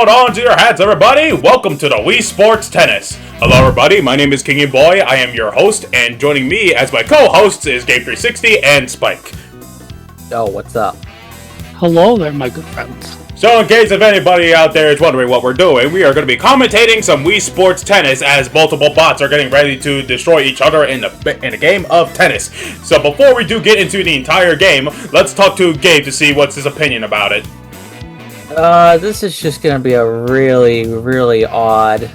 Hold on to your hats, everybody! Welcome to the Wii Sports Tennis. Hello, everybody. My name is Kingy Boy. I am your host, and joining me as my co-hosts is Game360 and Spike. Yo, what's up? Hello there, my good friends. So, in case if anybody out there is wondering what we're doing, we are going to be commentating some Wii Sports Tennis as multiple bots are getting ready to destroy each other in a game of tennis. So, before we do get into the entire game, let's talk to Gabe to see what's his opinion about it. This is just gonna be a really odd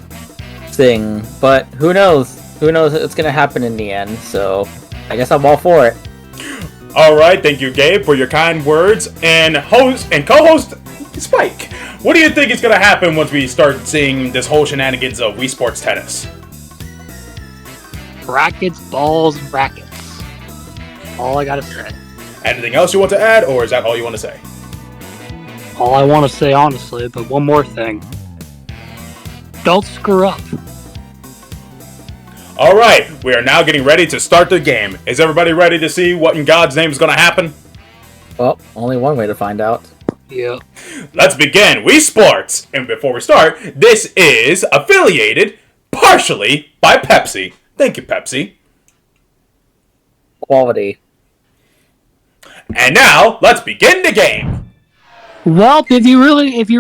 thing, but who knows? Who knows what's gonna happen in the end, so I guess I'm all for it. Alright, thank you, Gabe, for your kind words. And host and co-host, Spike, what do you think is gonna happen once we start seeing this whole shenanigans of Wii Sports Tennis? Rackets, balls, rackets. All I gotta say. Anything else you want to add, or is that all you want to say? All I want to say, honestly, but one more thing. Don't screw up. Alright, we are now getting ready to start the game. Is everybody ready to see what in God's name is going to happen? Well, only one way to find out. Yeah. Let's begin Wii Sports! And before we start, this is affiliated partially by Pepsi. Thank you, Pepsi. Quality. And now, let's begin the game! Well, if you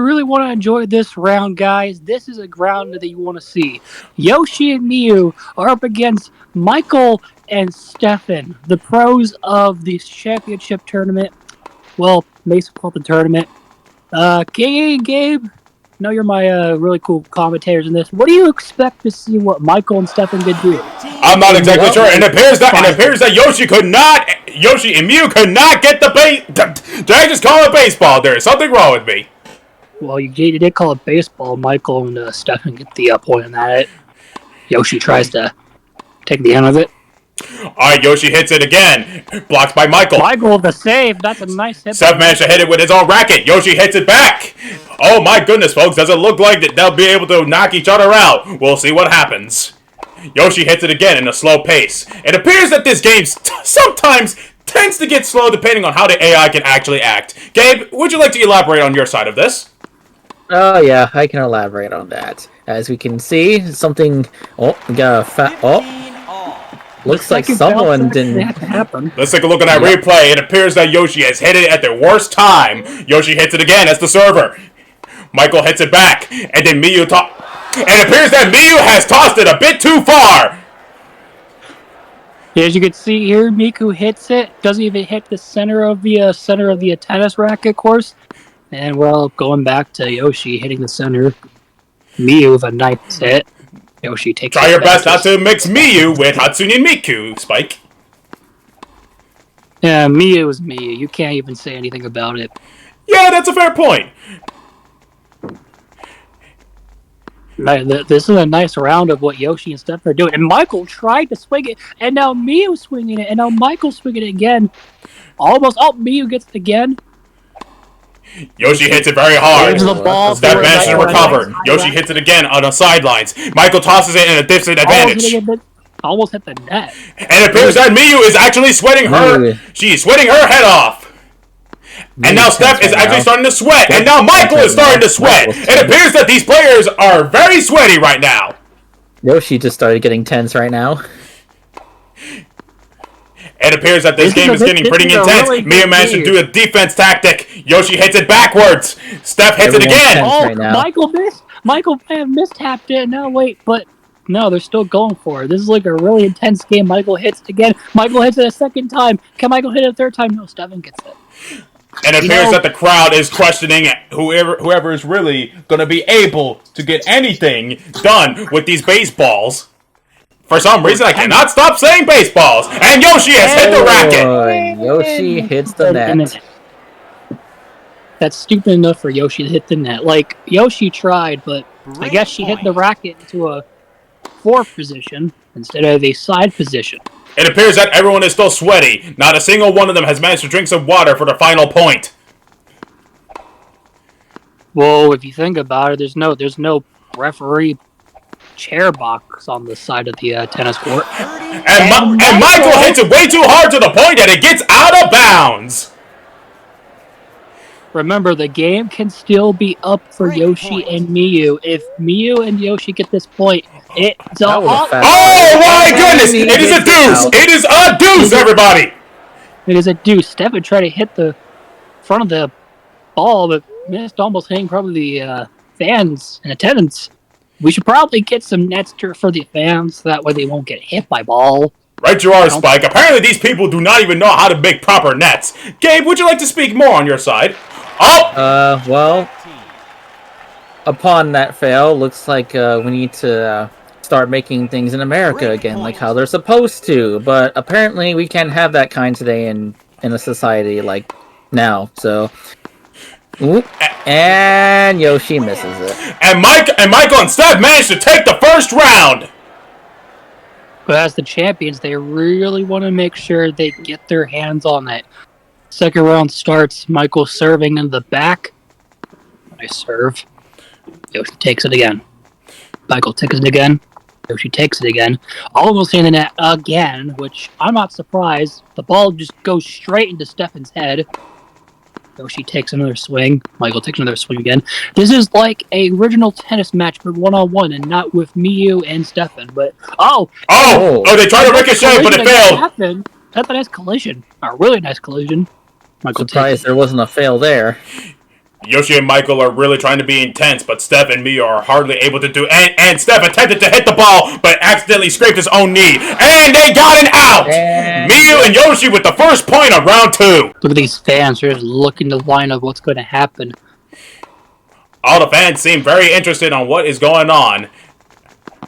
really want to enjoy this round, guys, this is a round that you want to see. Yoshi and Miyu are up against Michael and Stefan, the pros of the championship tournament. Well, Mason called the tournament. Kingy and Gabe, I know you're my really cool commentators in this. What do you expect to see what Michael and Stefan could do? I'm not exactly sure. It appears that Yoshi and Miyu could not get the did I just call it baseball? There is something wrong with me. Well, you did call it baseball. Michael and Stefan get the point on that. Yoshi tries to take the end of it. Alright, Yoshi hits it again. Blocked by Michael. Michael with the save. That's a nice hit. Steph managed to hit it with his own racket. Yoshi hits it back. Oh my goodness, folks. Does it look like that they'll be able to knock each other out? We'll see what happens. Yoshi hits it again in a slow pace. It appears that this game sometimes tends to get slow depending on how the AI can actually act. Gabe, would you like to elaborate on your side of this? Oh yeah, I can elaborate on that. As we can see, something... Oh, we got a looks like someone didn't... happen. Let's take a look at that replay. It appears that Yoshi has hit it at the worst time. Yoshi hits it again as the server. Michael hits it back. And then Miyu and it appears that Miyu has tossed it a bit too far. As you can see here, Miku hits it. Doesn't even hit the center of the tennis racket course. And well, going back to Yoshi hitting the center. Miyu with a nice hit. Yoshi takes. Try your best not to mix Miyu with Hatsune Miku, Spike. Yeah, Miyu is Miyu. You can't even say anything about it. Yeah, that's a fair point. This is a nice round of what Yoshi and Steph are doing. And Michael tried to swing it, and now Miyu's swinging it, and now Michael's swinging it again. Almost. Oh, Miyu gets it again. Yoshi hits it very hard. The ball. Steph manages to recover. Yoshi hits it again on the sidelines. Michael tosses it in a disadvantage. Almost hit the net. And it appears that Miyu is actually sweating her. She's sweating her head off. And now Steph is actually starting to sweat. And now Michael is starting to sweat. It appears that these players are very sweaty right now. Yoshi just started getting tense right now. It appears that this game is getting pretty intense. Really Miyu managed to do a defense tactic. Yoshi hits it backwards. Steph hits it again. Oh, right now. Michael mistapped it. No, wait, but no, they're still going for it. This is like a really intense game. Michael hits it again. Michael hits it a second time. Can Michael hit it a third time? No, Stefan gets it. And it appears that the crowd is questioning whoever is really going to be able to get anything done with these baseballs. For some reason, I cannot stop saying baseballs. And Yoshi has hit the racket. Yoshi hits the net. That's stupid enough for Yoshi to hit the net. Like, Yoshi tried, but I guess she hit the racket into a fourth position instead of a side position. It appears that everyone is still sweaty. Not a single one of them has managed to drink some water for the final point. Well, if you think about it, there's no referee chair box on the side of the tennis court. And Michael hits it way too hard to the point that it gets out of bounds. Remember, the game can still be up for Yoshi and Miyu. If Miyu and Yoshi get this point, it's That was a fast Oh my goodness! And he It is a gets it deuce! out. It is a deuce, everybody! It is a deuce. Stefan tried to hit the front of the ball, but missed, almost hitting probably the fans in attendance. We should probably get some nets for the fans, so that way they won't get hit by ball. Right you are, Spike. Apparently these people do not even know how to make proper nets. Gabe, would you like to speak more on your side? Oh! Well, upon that fail, looks like we need to start making things in America again, like how they're supposed to. But apparently, we can't have that kind today in a society like now. So, oop, and Yoshi misses it. And Michael and Steph managed to take the first round! But as the champions, they really want to make sure they get their hands on that. Second round starts, Michael serving in the back. Nice serve. Yoshi takes it again. Michael takes it again. Yoshi takes it again. Almost in the net again, which I'm not surprised. The ball just goes straight into Stefan's head. Yoshi takes another swing. Michael takes another swing again. This is like a original tennis match, but one-on-one, and not with Miyu and Stefan. But they tried to ricochet, but it failed. That's a nice collision. A really nice collision. Michael Surprised there wasn't a fail there. Yoshi and Michael are really trying to be intense, but Steph and Miyu are hardly able to do. And Steph attempted to hit the ball, but accidentally scraped his own knee, and they got it out. Miyu and Yoshi with the first point of round 2. Look at these fans; they're just looking to line up what's going to happen. All the fans seem very interested on what is going on.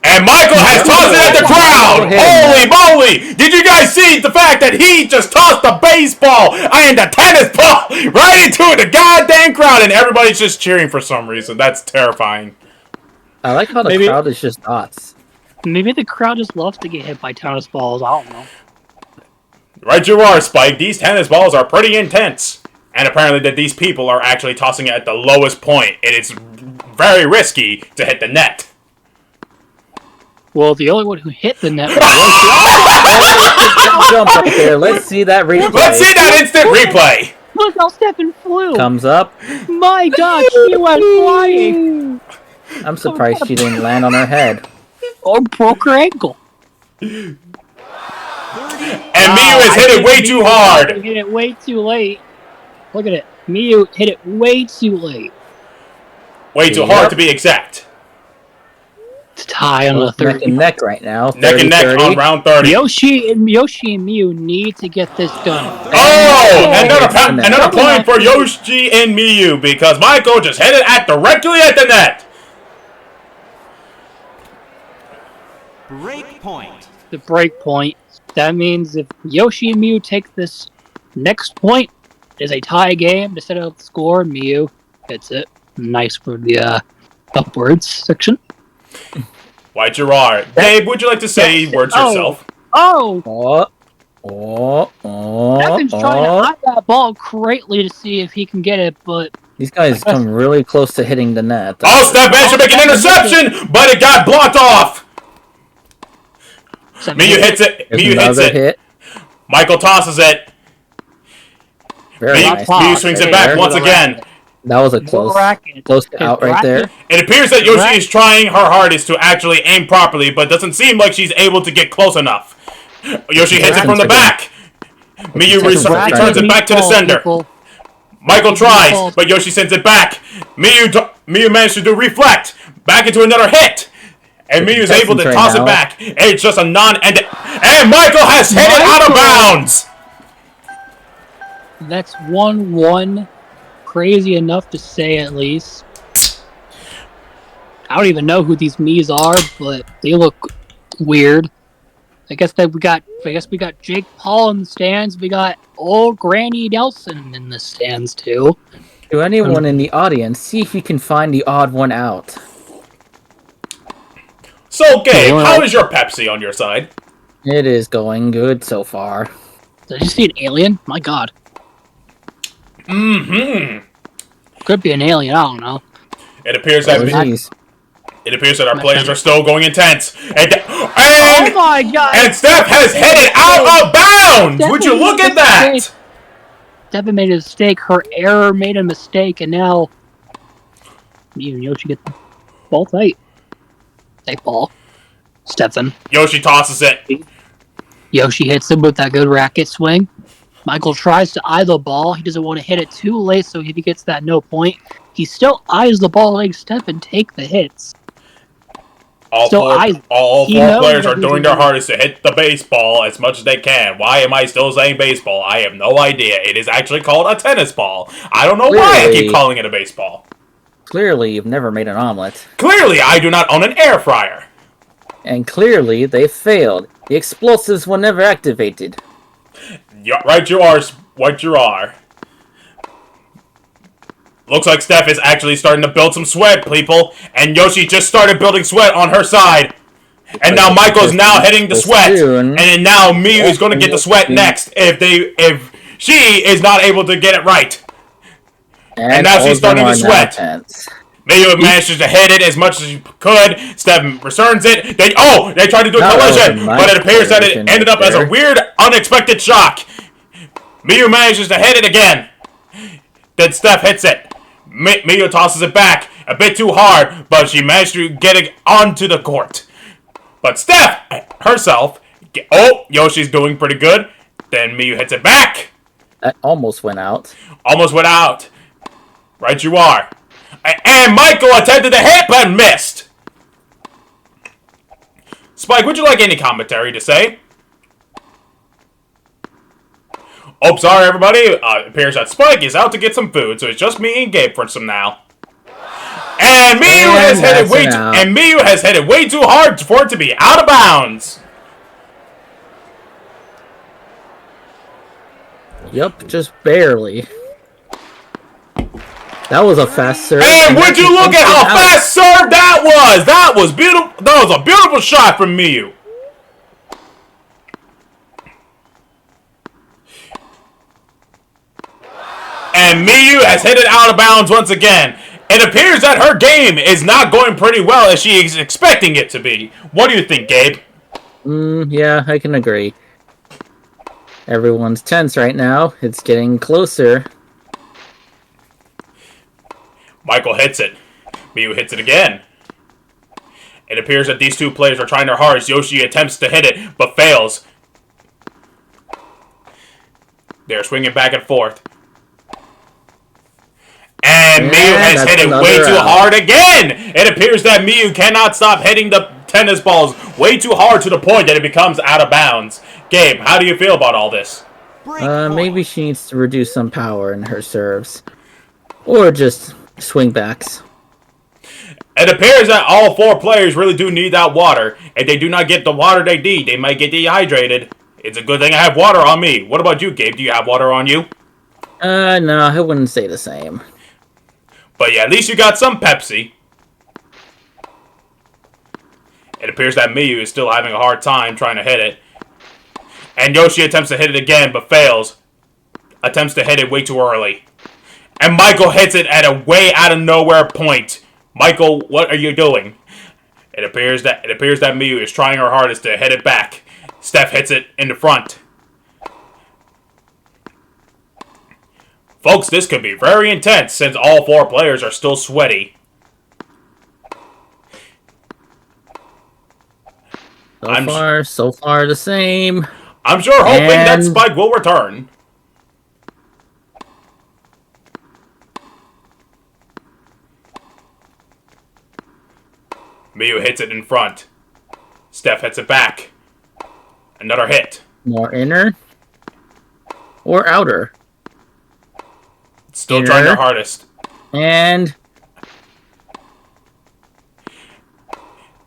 And Michael has tossed it at the crowd! Holy moly! Did you guys see the fact that he just tossed the baseball and the tennis ball right into the goddamn crowd, and everybody's just cheering for some reason? That's terrifying. I like how the crowd is just dots. Maybe the crowd just loves to get hit by tennis balls. I don't know. Right you are, Spike. These tennis balls are pretty intense. And apparently that these people are actually tossing it at the lowest point, and it's very risky to hit the net. Well, the only one who hit the net was Jump right there. Let's see that replay. Let's see that instant replay. Look how Stefan flew. Comes up. My God, she went flying. I'm surprised she didn't land on her head. Or broke her ankle. And Miyu has hit it way too hard. Hit it way too late. Look at it. Miyu hit it way too late. Way too hard to be exact. It's tie on the 30. Neck and neck right now. Neck and neck 30. on round 30. Yoshi and Miyu need to get this done. Oh! Another point for Yoshi and Miyu, because Michael just hit it directly at the net. Break point. The break point. That means if Yoshi and Miyu take this next point, it's a tie game to set up the score. Miyu hits it. Nice for the upwards section. White Gerard. Gabe, would you like to say words yourself? Stefan's trying to eye that ball greatly to see if he can get it, but these guys come really close to hitting the net. Steph managed to make an interception, but it got blocked off. Miyu hits it. Miyu hits it. Hit. Michael tosses it. Miyu swings it back once again. That was a close out right there. It appears that Yoshi is trying her hardest to actually aim properly, but doesn't seem like she's able to get close enough. Yoshi hits it from the back. Miyu returns it back to the sender. Michael tries, but Yoshi sends it back. Miyu managed to do reflect. Back into another hit. And Miyu is able to toss it back. It's just a non-end. And Michael has hit it out of bounds. That's 1-1. Crazy enough to say, at least. I don't even know who these Miis are, but they look weird. I guess we got Jake Paul in the stands. We got old Granny Nelson in the stands too. To anyone in the audience, see if you can find the odd one out. So, Gabe, how is your Pepsi on your side? It is going good so far. Did you see an alien? My God. Mm-hmm. Could be an alien. I don't know. It appears that our players are still going intense. Oh my God! And Steph has hit it out of bounds. Would you look at that? Stefan made a mistake. Her error made a mistake, and now Miyu and Yoshi get the ball tight. Tight ball. Stefan. Yoshi tosses it. Yoshi hits him with that good racket swing. Michael tries to eye the ball. He doesn't want to hit it too late, so if he gets that no point, he still eyes the ball, letting Stefan take the hits. All four players are doing their hardest to hit the baseball as much as they can. Why am I still saying baseball? I have no idea. It is actually called a tennis ball. I don't know why I keep calling it a baseball. Clearly, you've never made an omelet. Clearly, I do not own an air fryer. And clearly, they failed. The explosives were never activated. Yeah, right you are, what you are. Looks like Steph is actually starting to build some sweat, people. And Yoshi just started building sweat on her side. And now Michael's now hitting the sweat. And then now Miyu is going to get the sweat next if she is not able to get it right. And now she's starting to sweat. Miyu manages to hit it as much as she could. Steph returns it. They tried to do a collision, but it appears that it ended up as a weird, unexpected shock. Miyu manages to hit it again. Then Steph hits it. Miyu tosses it back a bit too hard, but she managed to get it onto the court. But Steph herself, Yoshi's doing pretty good. Then Miyu hits it back. That almost went out. Almost went out. Right you are. And Michael attempted to hit, but missed. Spike, would you like any commentary to say? Oh, sorry, everybody. It appears that Spike is out to get some food, so it's just me and Gabe for some now. And Miyu has hit it way too hard for it to be out of bounds. Yep, just barely. That was a fast serve. And would you look at how fast serve that was? That was beautiful. That was a beautiful shot from Miyu. And Miyu has hit it out of bounds once again. It appears that her game is not going pretty well as she is expecting it to be. What do you think, Gabe? Yeah, I can agree. Everyone's tense right now. It's getting closer. Michael hits it. Miyu hits it again. It appears that these two players are trying their hardest. Yoshi attempts to hit it, but fails. They're swinging back and forth. And Miyu has hit it way too hard again! It appears that Miyu cannot stop hitting the tennis balls way too hard to the point that it becomes out of bounds. Gabe, how do you feel about all this? Maybe she needs to reduce some power in her serves. Or just swing backs. It appears that all four players really do need that water. If they do not get the water they need, they might get dehydrated. It's a good thing I have water on me. What about you, Gabe? Do you have water on you? No, I wouldn't say the same. But yeah, at least you got some Pepsi. It appears that Miyu is still having a hard time trying to hit it. And Yoshi attempts to hit it again, but fails. Attempts to hit it way too early. And Michael hits it at a way out of nowhere point. Michael, what are you doing? It appears that Miyu is trying her hardest to hit it back. Steph hits it in the front. Folks, this could be very intense since all four players are still sweaty. So far the same. I'm sure hoping that Spike will return. Miyu hits it in front. Steph hits it back. Another hit. More inner or outer? Still inner. Trying their hardest. And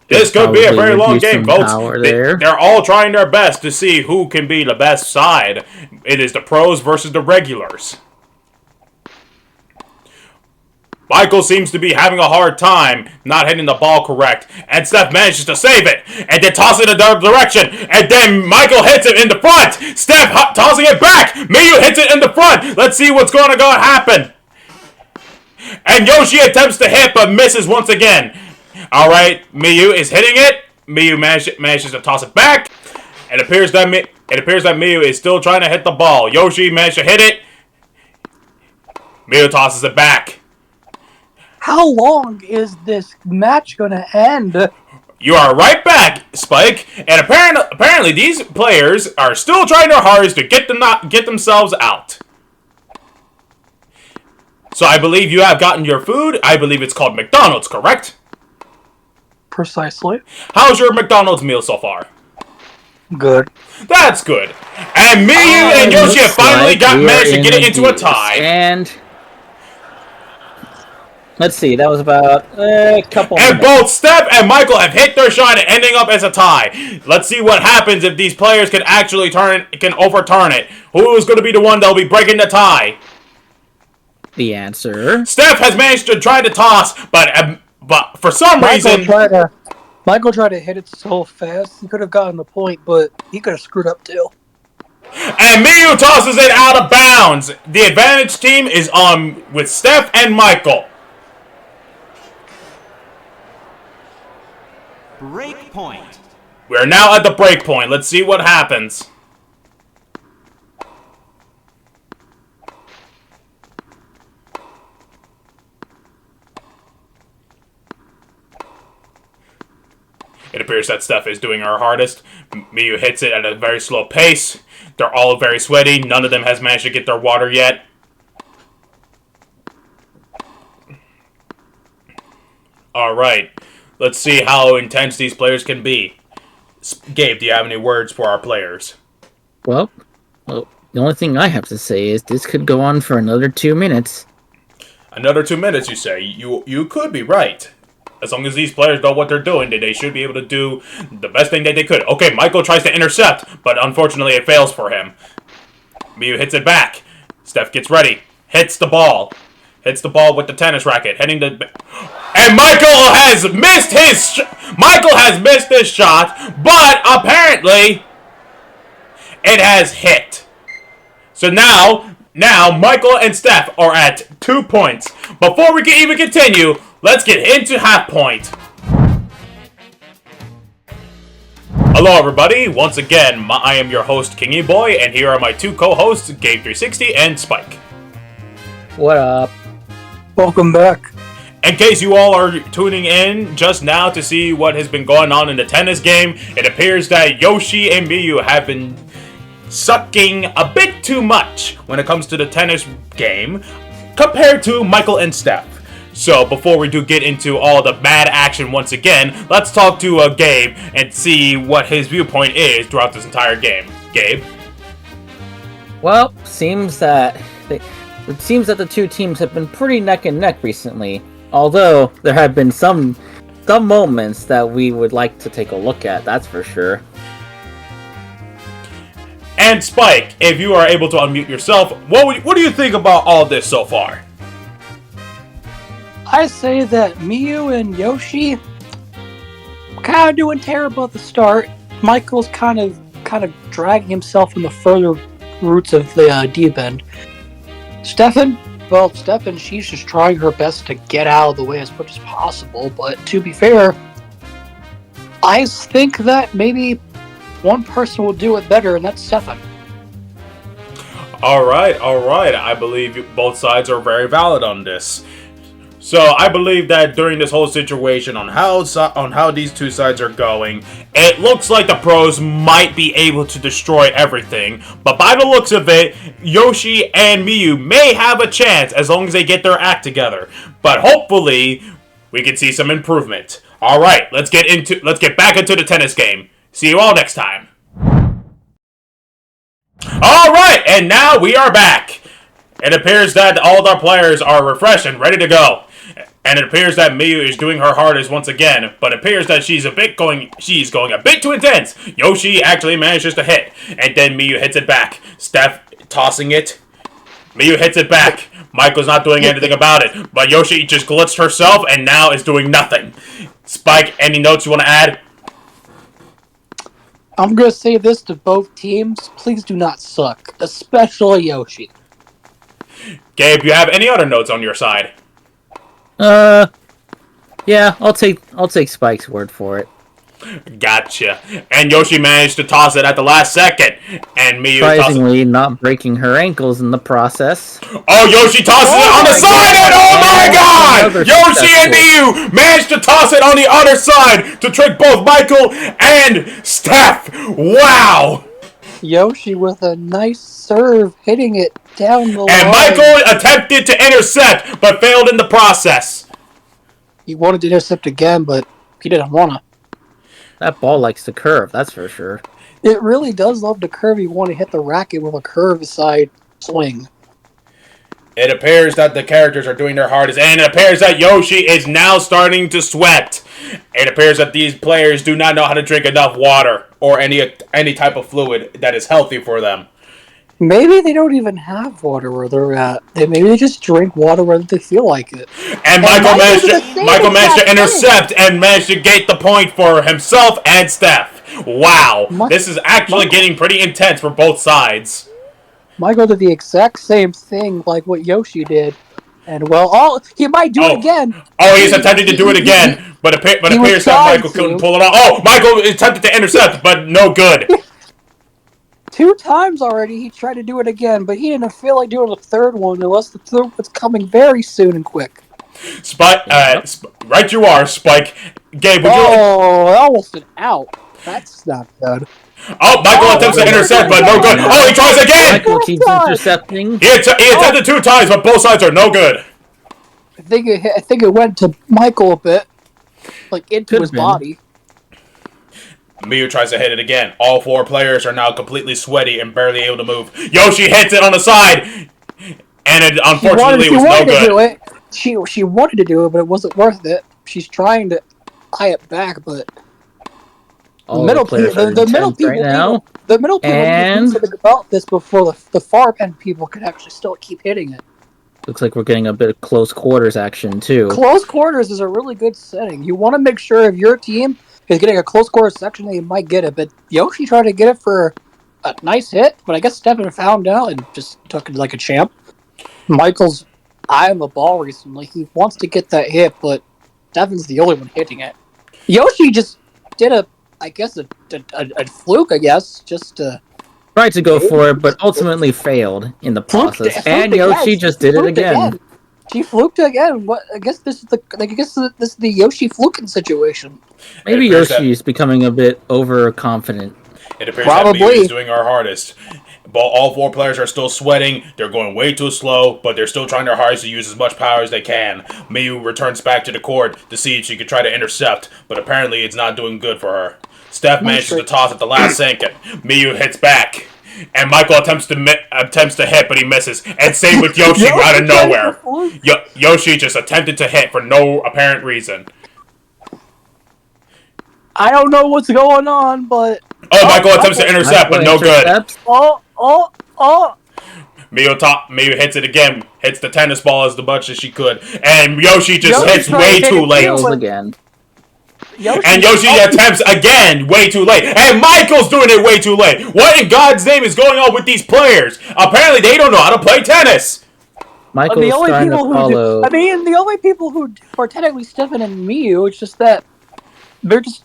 this could be a very long game, folks. They're all trying their best to see who can be the best side. It is the pros versus the regulars. Michael seems to be having a hard time not hitting the ball correct. And Steph manages to save it. And then toss it in the other direction. And then Michael hits it in the front. Steph tossing it back. Miyu hits it in the front. Let's see what's going to happen. And Yoshi attempts to hit but misses once again. Alright, Miyu is hitting it. Miyu manages to toss it back. It appears that Miyu is still trying to hit the ball. Yoshi managed to hit it. Miyu tosses it back. How long is this match gonna end? You are right back, Spike. And apparently these players are still trying their hardest to get themselves out. So I believe you have gotten your food. I believe it's called McDonald's, correct? Precisely. How's your McDonald's meal so far? Good. That's good. And Miyu and Yoshi have finally managed to get it into a tie. And let's see, that was about a couple And minutes. both Steph and Michael have hit their shot, ending up as a tie. Let's see what happens if these players can actually overturn it. Who is going to be the one that'll be breaking the tie? The answer. Steph has managed to try to toss, but for some reason... Michael tried to hit it so fast, he could have gotten the point, but he could have screwed up too. And Miyu tosses it out of bounds. The advantage team is on with Steph and Michael. Break point. We're now at the break point. Let's see what happens. It appears that Steph is doing her hardest. Miyu hits it at a very slow pace. They're all very sweaty. None of them has managed to get their water yet. Alright. Let's see how intense these players can be. Gabe, do you have any words for our players? Well, the only thing I have to say is this could go on for another 2 minutes. Another 2 minutes, you say? You could be right. As long as these players know what they're doing, they should be able to do the best thing that they could. Okay, Michael tries to intercept, but unfortunately it fails for him. Miyu hits it back. Steph gets ready. Hits the ball. Hits the ball with the tennis racket. Heading to... And Michael has missed his shot, but apparently it has hit. So now Michael and Steph are at 2 points. Before we can even continue, let's get into half point. Hello everybody, once again, I am your host Kingy Boy, and here are my two co-hosts, Gabe360 and Spike. What up? Welcome back. In case you all are tuning in just now to see what has been going on in the tennis game, it appears that Yoshi and Miyu have been sucking a bit too much when it comes to the tennis game compared to Michael and Steph. So before we do get into all the bad action once again, let's talk to Gabe and see what his viewpoint is throughout this entire game. Gabe? Well, it seems that the two teams have been pretty neck and neck recently. Although there have been some moments that we would like to take a look at, that's for sure. And Spike, if you are able to unmute yourself, what do you think about all this so far? I say that Miyu and Yoshi kind of doing terrible at the start. Michael's kind of dragging himself in the further roots of the deep end. Stefan, she's just trying her best to get out of the way as much as possible, but to be fair, I think that maybe one person will do it better, and that's Stefan. Alright, I believe both sides are very valid on this. So I believe that during this whole situation on how these two sides are going, it looks like the pros might be able to destroy everything. But by the looks of it, Yoshi and Miyu may have a chance as long as they get their act together. But hopefully, we can see some improvement. All right, let's get back into the tennis game. See you all next time. All right, and now we are back. It appears that all of our players are refreshed and ready to go. And it appears that Miyu is doing her hardest once again, but it appears that she's going a bit too intense. Yoshi actually manages to hit, and then Miyu hits it back. Steph tossing it. Miyu hits it back. Michael's not doing anything about it, but Yoshi just glitched herself and now is doing nothing. Spike, any notes you want to add? I'm going to say this to both teams. Please do not suck, especially Yoshi. Gabe, you have any other notes on your side? Yeah, I'll take Spike's word for it. Gotcha. And Yoshi managed to toss it at the last second. And Miyu tosses Surprisingly, not breaking her ankles in the process. Oh, Yoshi tosses it on the side, and oh my god! Another Yoshi and successful. Miyu managed to toss it on the other side to trick both Michael and Steph. Wow! Yoshi with a nice serve, hitting it down the line. And Michael attempted to intercept, but failed in the process. He wanted to intercept again, but he didn't want to. That ball likes to curve, that's for sure. It really does love to curve. You want to hit the racket with a curved side swing. It appears that the characters are doing their hardest, and it appears that Yoshi is now starting to sweat. It appears that these players do not know how to drink enough water or any type of fluid that is healthy for them. Maybe they don't even have water where they're at. Maybe they just drink water whether they feel like it. And Michael managed to intercept and managed to get the point for himself and Steph. Wow, this is actually getting pretty intense for both sides. Michael did the exact same thing like what Yoshi did. And, well, he might do it again. Oh, he's attempting to do it again, but it appears that Michael couldn't pull it off. Oh, Michael attempted to intercept, but no good. 2 times already he tried to do it again, but he didn't feel like doing the third one unless the third was coming very soon and quick. Spike, right you are, Spike. Gabe, would you... almost an out. That's not good. Oh, Michael attempts to intercept, but no good. Oh, he tries again! Michael keeps intercepting. He attempted 2 times, but both sides are no good. I think it went to Michael a bit, like into his body. Miyu tries to hit it again. All 4 players are now completely sweaty and barely able to move. Yoshi hits it on the side, and it unfortunately was no good. She wanted to do it, but it wasn't worth it. She's trying to eye it back, but the middle people need to think about this before the far end people can actually still keep hitting it. Looks like we're getting a bit of close quarters action too. Close quarters is a really good setting. You want to make sure if your team is getting a close quarters section, they might get it. But Yoshi tried to get it for a nice hit, but I guess Stephen found out and just took it like a champ. Michael's eyeing the ball recently. He wants to get that hit, but Steven's the only one hitting it. Yoshi just did a fluke, I guess, just to... Tried to go for it, but ultimately failed in the process. And Yoshi just did it again. She fluked again. What? I guess this is the Yoshi fluking situation. Maybe Yoshi's becoming a bit overconfident. It appears that Miyu is doing our hardest. But all 4 players are still sweating. They're going way too slow, but they're still trying their hardest to use as much power as they can. Miyu returns back to the court to see if she could try to intercept, but apparently it's not doing good for her. Steph manages to toss at the last second. Miyu hits back, and Michael attempts to hit, but he misses. And same with Yoshi out of nowhere. Yoshi just attempted to hit for no apparent reason. I don't know what's going on, but... Michael attempts to intercept, but no good. Miyu hits it again. Hits the tennis ball as much as she could. And Yoshi just hits way too late. Again. And Yoshi attempts again way too late. And Michael's doing it way too late. What in God's name is going on with these players? Apparently they don't know how to play tennis. Michael's trying to follow... the only people who are technically Stephen and Miyu, it's just that they're just,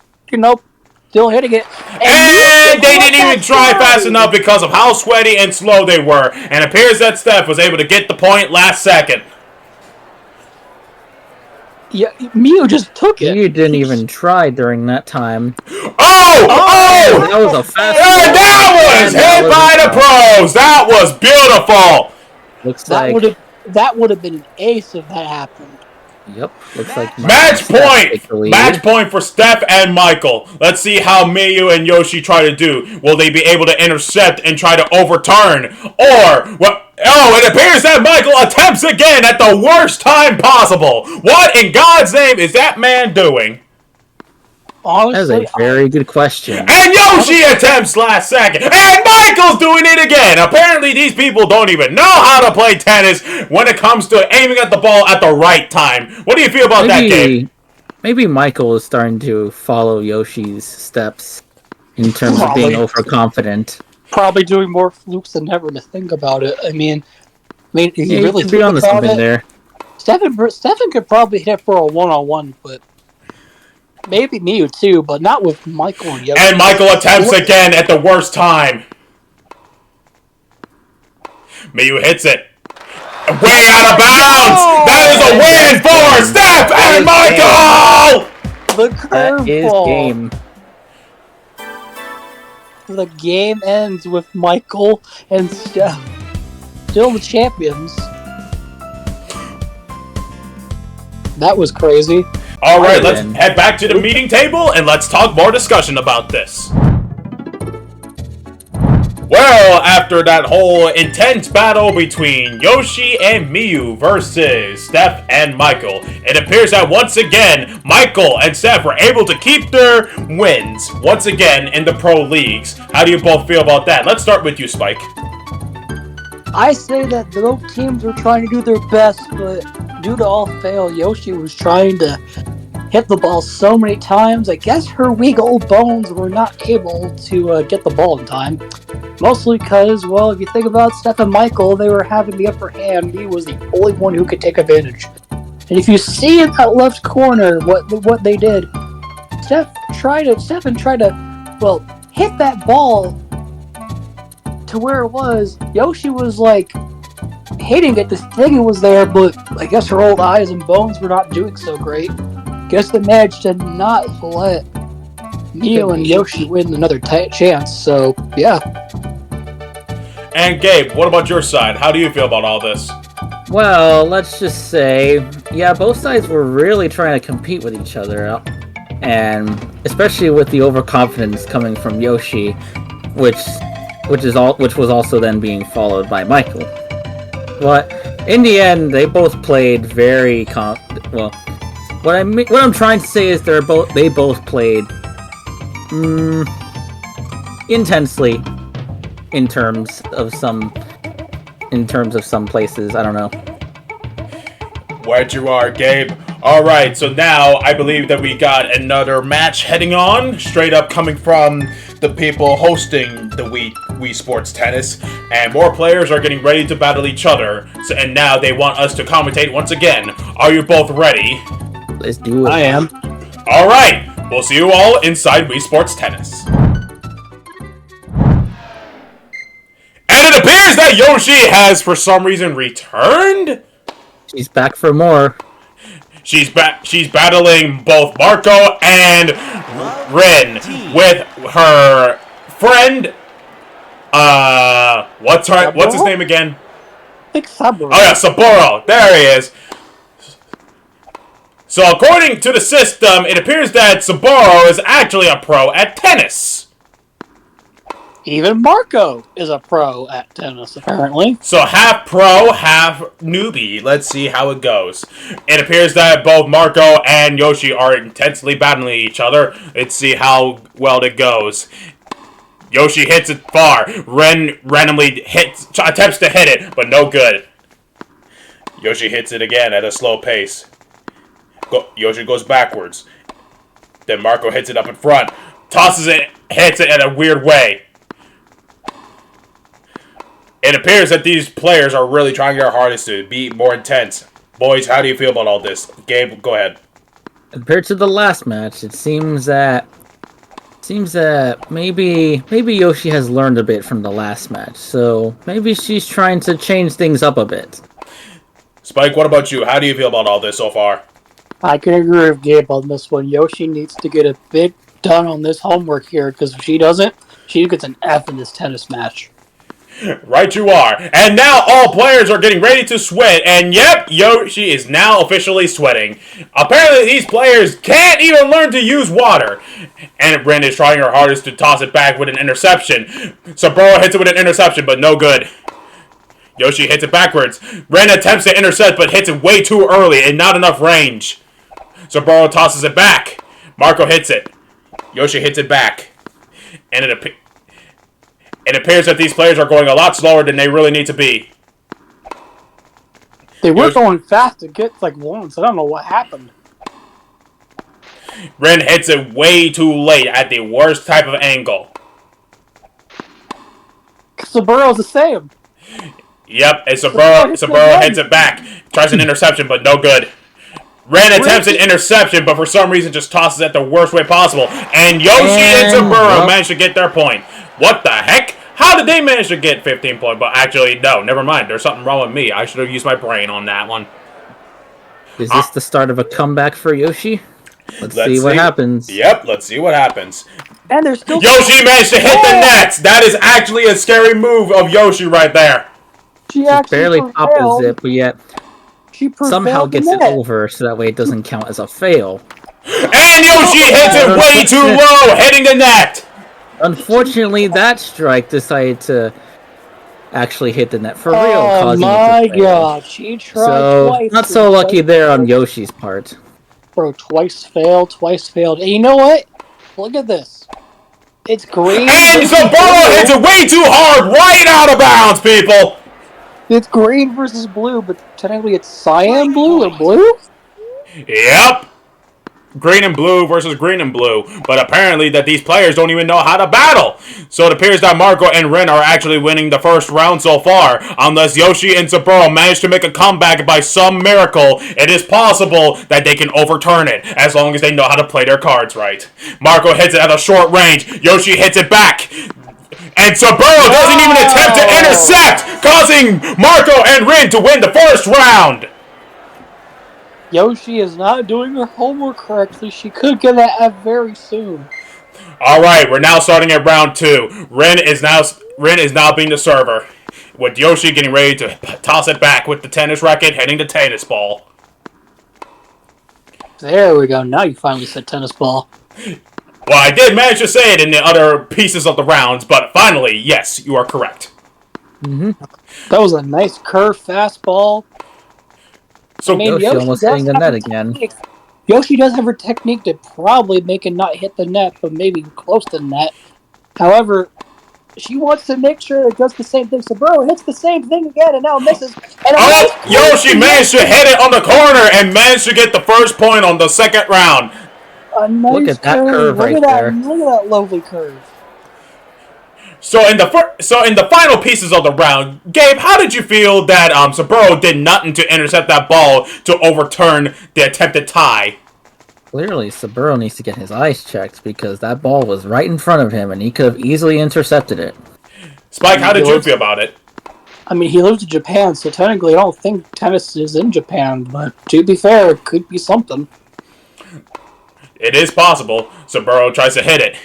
still hitting it. And they didn't even try fast enough because of how sweaty and slow they were. And it appears that Steph was able to get the point last second. Yeah, Miyu just took it. Miyu didn't even try during that time. Oh! That was a fast and that was hit by the pros! That was beautiful! Looks that would have been an ace if that happened. Yep, looks like match point for Steph and Michael. Let's see how Miyu and Yoshi try to do. Will they be able to intercept and try to overturn? Or it appears that Michael attempts again at the worst time possible. What in God's name is that man doing? Honestly, that's a very good question. And Yoshi attempts last second. And Michael's doing it again. Apparently these people don't even know how to play tennis when it comes to aiming at the ball at the right time. What do you feel about that, Gabe? Maybe Michael is starting to follow Yoshi's steps in terms of being overconfident. Probably doing more flukes than ever to think about it. I mean, if you really think about something it, there. Stephen could probably hit for a one-on-one, but Maybe Miyu too, but not with Michael and Yoshi. And Michael attempts again at the worst time. Miyu hits it. Way out of bounds! That is a win for Steph and Michael! The That is curveball. game. The game ends with Michael and Steph still the champions. That was crazy. Alright, let's head back to the meeting table and let's talk more discussion about this. Well, after that whole intense battle between Yoshi and Miyu versus Steph and Michael, it appears that once again, Michael and Steph were able to keep their wins once again in the pro leagues. How do you both feel about that? Let's start with you, Spike. I say that both teams were trying to do their best, but due to all fail, Yoshi was trying to hit the ball so many times. I guess her weak old bones were not able to get the ball in time. Mostly because, well, if you think about Steph and Michael, they were having the upper hand. He was the only one who could take advantage. And if you see in that left corner what they did, Stephen tried to, well, hit that ball to where it was. Yoshi was like hitting it, this thing was there, but I guess her old eyes and bones were not doing so great. Guess they managed to not let Miyu and Yoshi win another chance, so yeah. And Gabe, what about your side? How do you feel about all this? Well, let's just say, yeah, both sides were really trying to compete with each other, and especially with the overconfidence coming from Yoshi, which was also then being followed by Michael. But in the end, they both played very well. What I'm trying to say is they both played intensely in terms of some places. I don't know. What you are, Gabe. Alright, so now I believe that we got another match heading on, straight up coming from the people hosting the Wii Sports Tennis, and more players are getting ready to battle each other, and now they want us to commentate once again. Are you both ready? Let's do it. I am. Alright, we'll see you all inside Wii Sports Tennis. And it appears that Yoshi has, for some reason, returned? She's back for more. She's battling both Marco and Rin with her friend. What's his name again? I think Saburo. Oh yeah, Saburo. There he is. So according to the system, it appears that Saburo is actually a pro at tennis. Even Marco is a pro at tennis, apparently. So half pro, half newbie. Let's see how it goes. It appears that both Marco and Yoshi are intensely battling each other. Let's see how well it goes. Yoshi hits it far. Ren randomly attempts to hit it, but no good. Yoshi hits it again at a slow pace. Yoshi goes backwards. Then Marco hits it up in front. Tosses it, hits it in a weird way. It appears that these players are really trying their hardest to be more intense. Boys, how do you feel about all this? Gabe, go ahead. Compared to the last match, it seems that maybe Yoshi has learned a bit from the last match. So maybe she's trying to change things up a bit. Spike, what about you? How do you feel about all this so far? I can agree with Gabe on this one. Yoshi needs to get a bit done on this homework here, because if she doesn't, she gets an F in this tennis match. Right you are. And now all players are getting ready to sweat. And yep, Yoshi is now officially sweating. Apparently these players can't even learn to use water. And Ren is trying her hardest to toss it back with an interception. Saburo hits it with an interception, but no good. Yoshi hits it backwards. Ren attempts to intercept, but hits it way too early and not enough range. Saburo tosses it back. Marco hits it. Yoshi hits it back. And it appears that these players are going a lot slower than they really need to be. They were going fast to get like once. I don't know what happened. Ren hits it way too late at the worst type of angle. Saburo's the same. Yep, and Saburo hits it back. Tries an interception, but no good. Ren attempts an interception, but for some reason just tosses it the worst way possible. And Yoshi and Saburo manage to get their point. What the heck? How did they manage to get 15 points? But actually, no, never mind. There's something wrong with me. I should have used my brain on that one. Is this the start of a comeback for Yoshi? Let's see what happens. Yep, let's see what happens. And there's still Yoshi managed to hit the nets. That is actually a scary move of Yoshi right there. She barely popped it, but yet somehow gets it over, so that way it doesn't count as a fail. And Yoshi hits it way too low, hitting the net. Unfortunately, that strike decided to actually hit the net for real. Oh my god, she tried twice. Not so lucky there on Yoshi's part. Bro, twice failed. And you know what? Look at this. It's green. And Saburo hits it way too hard, right out of bounds, people. It's green versus blue, but technically it's cyan blue or blue? Yep. Green and blue versus green and blue. But apparently that these players don't even know how to battle. So it appears that Marco and Rin are actually winning the first round so far. Unless Yoshi and Saburo manage to make a comeback by some miracle, it is possible that they can overturn it, as long as they know how to play their cards right. Marco hits it at a short range. Yoshi hits it back. And Saburo doesn't even attempt to intercept, causing Marco and Rin to win the first round. Yoshi is not doing her homework correctly. She could get that very soon. Alright, we're now starting at round 2. Rin is now being the server, with Yoshi getting ready to toss it back with the tennis racket hitting the tennis ball. There we go. Now you finally said tennis ball. Well, I did manage to say it in the other pieces of the rounds, but finally, yes, you are correct. That was a nice curved fastball. So Yoshi almost hitting the net again. Yoshi does have her technique to probably make it not hit the net, but maybe close to the net. However, she wants to make sure it does the same thing. So, bro, hits the same thing again, and now misses. And Yoshi managed to hit it on the corner and managed to get the first point on the second round. A nice Look at that curve right there. Look at that lovely curve. So in the final pieces of the round, Gabe, how did you feel that Saburo did nothing to intercept that ball to overturn the attempted tie? Clearly, Saburo needs to get his eyes checked because that ball was right in front of him and he could have easily intercepted it. Spike, how did you feel about it? I mean, he lives in Japan, so technically I don't think tennis is in Japan, but to be fair, it could be something. It is possible. Saburo tries to hit it.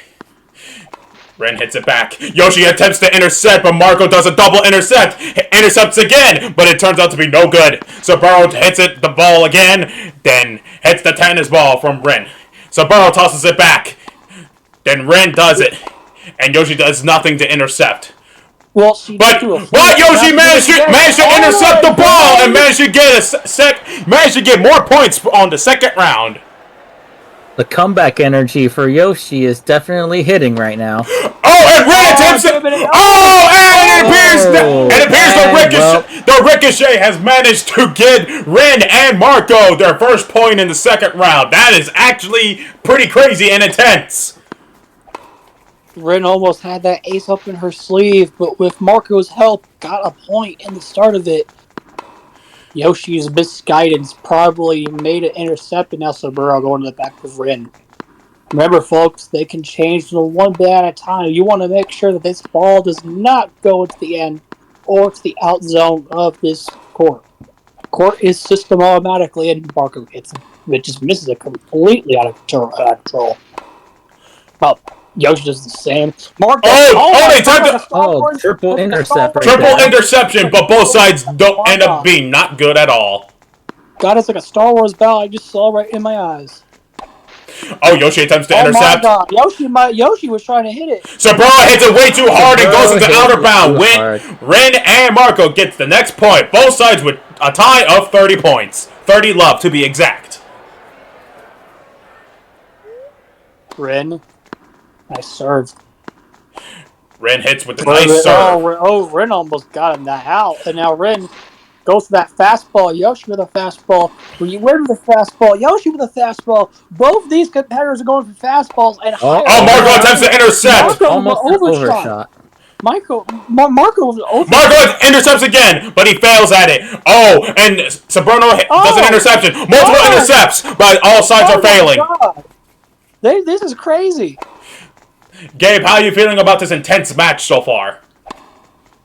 Ren hits it back. Yoshi attempts to intercept, but Marco does a double intercept. Intercepts again, but it turns out to be no good. Saburo hits the ball again, then hits the tennis ball from Ren. Saburo tosses it back. Then Ren does it, and Yoshi does nothing to intercept. Well, Yoshi managed to intercept the ball and managed to get more points on the second round. The comeback energy for Yoshi is definitely hitting right now. Oh, and Ren attempts it. Oh, and it appears the ricochet has managed to get Ren and Marco their first point in the second round. That is actually pretty crazy and intense. Ren almost had that ace up in her sleeve, but with Marco's help, got a point in the start of it. Yoshi's misguidance probably made it intercept, and now Saburo going to the back of Rin. Remember, folks, they can change to one bit at a time. You want to make sure that this ball does not go into the end or to the out zone of this court. Court is system automatically, and Marco hits it. It just misses it completely out of control. Well, Yoshi does the same. Marco, triple intercept. Triple interception, but both sides don't end up being not good at all. God, it's like a Star Wars battle I just saw right in my eyes. Oh, Yoshi attempts to intercept. My God. Yoshi was trying to hit it. Saburo hits it way too hard and goes into outer bound. Ren and Marco gets the next point. Both sides with a tie of 30 points. 30 love, to be exact. Ren. Nice serve. Ren hits with the nice serve. Ren almost got him that out. And now Ren goes to that fastball. Yoshi with a fastball. Where with the fastball? Yoshi with a fastball. Both these competitors are going for fastballs. And Marco attempts to intercept. Almost an overshot. Marco was over. Marco intercepts again, but he fails at it. Oh, and Soberno does an interception. Multiple intercepts, but all sides are failing. This is crazy. Gabe, how are you feeling about this intense match so far?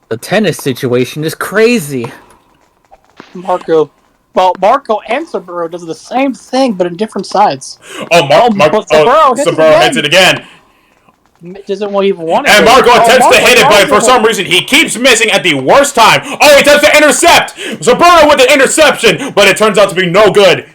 The tennis situation is crazy. Marco and Saburo does the same thing, but in different sides. Saburo hits it again. Doesn't even want it. And Marco attempts to hit it, but for some reason he keeps missing at the worst time. Oh, he attempts to intercept! Saburo with the interception, but it turns out to be no good.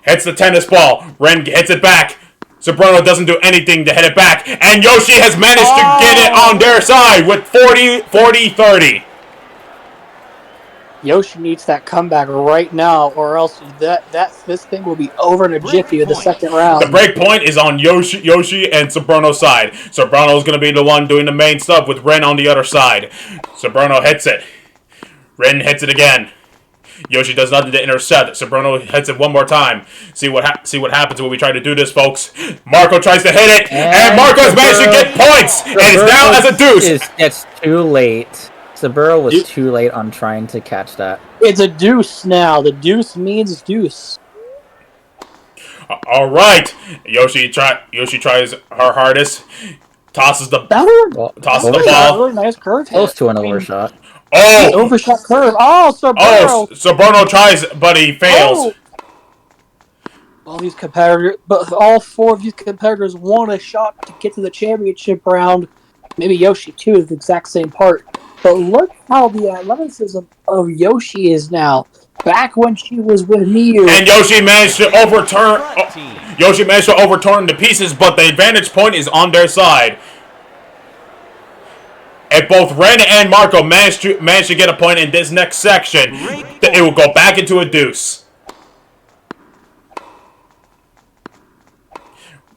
Hits the tennis ball. Ren hits it back. Saburo doesn't do anything to hit it back. And Yoshi has managed to get it on their side with 40-30. Yoshi needs that comeback right now, or else this thing will be over in a jiffy in the second round. The break point is on Yoshi and Sabrono's side. Sabrono's going to be the one doing the main stuff with Ren on the other side. Sabrono hits it. Ren hits it again. Yoshi does nothing to intercept. Sabrono hits it one more time. See what happens when we try to do this, folks. Marco tries to hit it, and Marco has managed to get points, and is now as a deuce. It's too late. Saburo was too late on trying to catch that. It's a deuce now. The deuce means deuce. All right, Yoshi tries her hardest. Tosses the ball. Really nice curve hit. Close to an overshot. Oh, overshot curve. Oh, Saburo. Oh, Saburo tries, but he fails. All four of these competitors want a shot to get to the championship round. Maybe Yoshi too is the exact same part. But look how the athleticism of Yoshi is now. Back when she was with Miyu. And Yoshi managed to overturn. Yoshi managed to overturn the pieces, but the advantage point is on their side. If both Ren and Marco manage to get a point in this next section, it will go back into a deuce.